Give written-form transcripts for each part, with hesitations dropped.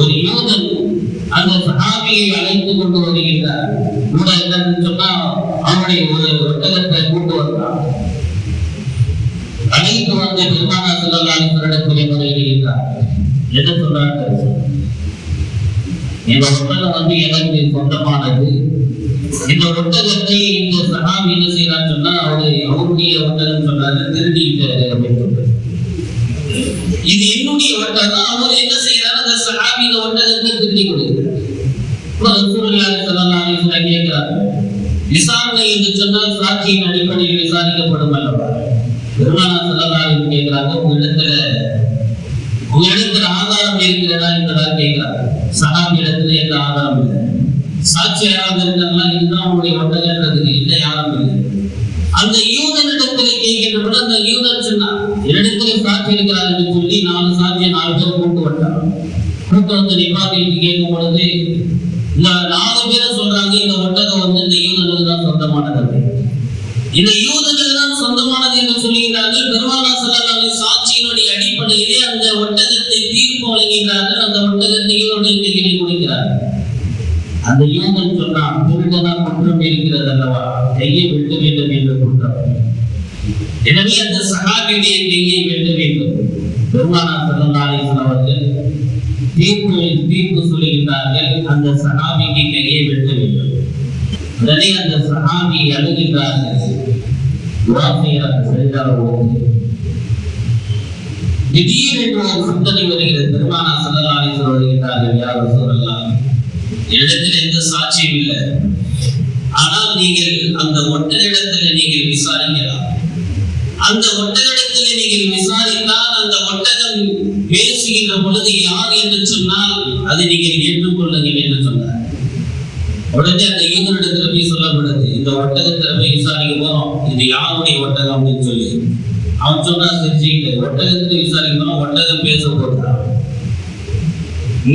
ஒரு யூதன் அந்த சஹாபியை அழைத்து கொண்டு வருகின்றார். கூட என்னன்னு சொன்னா அவனுடைய ஒரு ஒட்டகத்தை கூட்டு வந்தான். அழைத்து வந்த பெருமானார் ஸல்லல்லாஹு அலைஹி வஸல்லம் முறையிடுகிறார். என்ன சொல்றாங்க? இந்த ஒட்டகம் எனக்கு சொந்தமானது. இந்த ஒட்டகத்தை இந்த சஹாபி என்ன செய்யறான்னு சொன்னா அவருடைய ஒட்டகம் சொன்னாரு, திருடிட்டாரு அப்படின்னு சொல்றாரு. இது என்னுடைய ஒட்டகம். அவர் என்ன செய்யறாரு? அந்த சஹாபி இந்த ஒட்டகத்தை திருடி கொடுக்கிறார். ரசூலுல்லாஹி ஸல்லல்லாஹு அலைஹி வஸல்லம் கேட்கிறார், விசாரணை என்று சொன்னால் சாட்சியின் அடிப்படையில் விசாரிக்கப்படும் அல்லவா? பெருமானார் ஸல்லல்லாஹு அலைஹி வஸல்லம் கேட்கிறாங்க, உங்களிடத்துல ஆதாரம் இருக்கிறதா என்பதா கேட்கிறார். சஹாபி இடத்துல எந்த ஆதாரம் இல்லை. சாட்சி யாராவது இருந்தாங்கன்னா இதுதான் உங்களுடைய ஒட்டகன்றதுக்கு இல்லை, யாரும் இல்லை. அந்த யூதனிடத்துல கேட்கின்ற அந்த யூதன் சொன்னார், என்னிடத்துல சாட்சி இருக்கிறார் என்று சொல்லி 4 சாட்சியை 4 பேர் கூட்டு வந்தார். கூட்டு வந்து நிப்பாட்டிட்டு கேட்கும் பொழுது இந்த 4 பேரும் சொல்றாங்க, இந்த ஒட்டகம் இந்த யூதனுக்கு தான் சொந்தமானது. இந்த யூதனுக்கு தான் சொந்தமானது என்று சொல்லுகிறார்கள். பெருமானார் ஸல்லல்லாஹு அலைஹி வஸல்லம் சாட்சியினுடைய அடிப்படையிலே அந்த ஒட்டகத்தை தீர்ப்பு வழங்குகிறார்கள். அந்த ஒட்டகத்தை யூதனுடைய கையிலே கொடுக்கிறார்கள். அந்த யூதன் சொன்னான், திருடனா குற்றம் இருக்கிறது அல்லவா, கையை வெட்ட வேண்டும் என்று குற்றம். எனவே அந்த சஹாபியுடைய கையை வெட்ட வேண்டும். பெருமானார் ஸல்லல்லாஹு அலைஹி வஸல்லம் அவர்கள் தீர்ப்பு சொல்லுகிறார்கள், அந்த சஹாபிக்கு கையை வெட்ட வேண்டும். உடனே அந்த சஹாபி அழுகிறார்கள். துஆ செய்கிறார்கள். திடீரென்று ஒரு சிந்தனை வருகிறது. பெருமானார் ஸல்லல்லாஹு அலைஹி வஸல்லம் வருகிறார்கள், யா ரசூலல்லாஹ், இடத்தில் எந்த சாட்சியும் இல்லை, ஆனால் நீங்கள் அந்த ஒட்டகத்தில் நீங்கள் விசாரிக்கலாம். அந்த ஒட்டகத்தில் நீங்கள் விசாரித்தால் அந்த ஒட்டகம் பேசுகின்ற பொழுது யார் என்று சொன்னால் அதை நீங்கள் ஏற்றுக்கொள்ளுங்கள் என்று சொன்னார். உடனே அந்த யூதனிடத்துல போய் சொல்லப்படுது, இந்த ஒட்டகத்துல போய் விசாரிக்க போறோம், இது யாருடைய ஒட்டகம் அப்படின்னு சொல்லி. அவன் சொன்னான், சரி ஒட்டகத்துல விசாரிக்க போறோம், ஒட்டகம் பேச போகிறான்.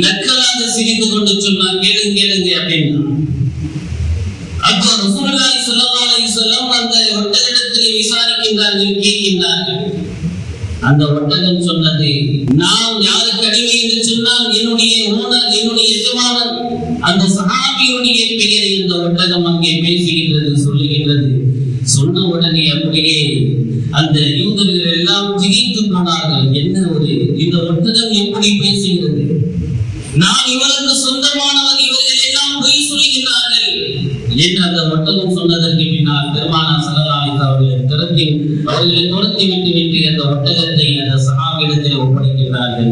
நக்கலாக சிரித்து கொண்டு சொன்னார், கேளுங்க அப்படின்னா. அப்போ ரசூலுல்லாஹி ஸல்லல்லாஹு அலைஹி வஸல்லம் அந்த ஒட்டகத்திலே விசாரிக்கின்றார்கள், கேட்கின்றார்கள். அந்த ஒட்டகம் சொன்னது, நான் யாருக்கு அடிமை என்று சொன்னால் என்னுடைய ஓனர், என்னுடைய எஜமானன், அந்த சஹாபியுடைய பெயரை இந்த ஒட்டகம் அங்கே பேசுகின்றது, சொல்லுகின்றது. சொன்ன உடனே அப்படியே அந்த யூதர்கள் எல்லாம் திகைத்து போனார்கள். என்ன இந்த ஒட்டகம் எப்படி பேசுகிறது? நான் இவருக்கு சொந்தமானவர், இவர்கள் எல்லாம் பொய் சொல்லுகிறார்கள் என்று அந்த ஒட்டகம் சொன்னதற்கு பின்னால் பெருமானார் ஸல்லல்லாஹு அலைஹி வஸல்லம் அவர்களை துரத்தி விட்டு அந்த ஒட்டகத்தை அந்த சஹாபியிடத்தில் ஒப்படைக்கிறார்கள்.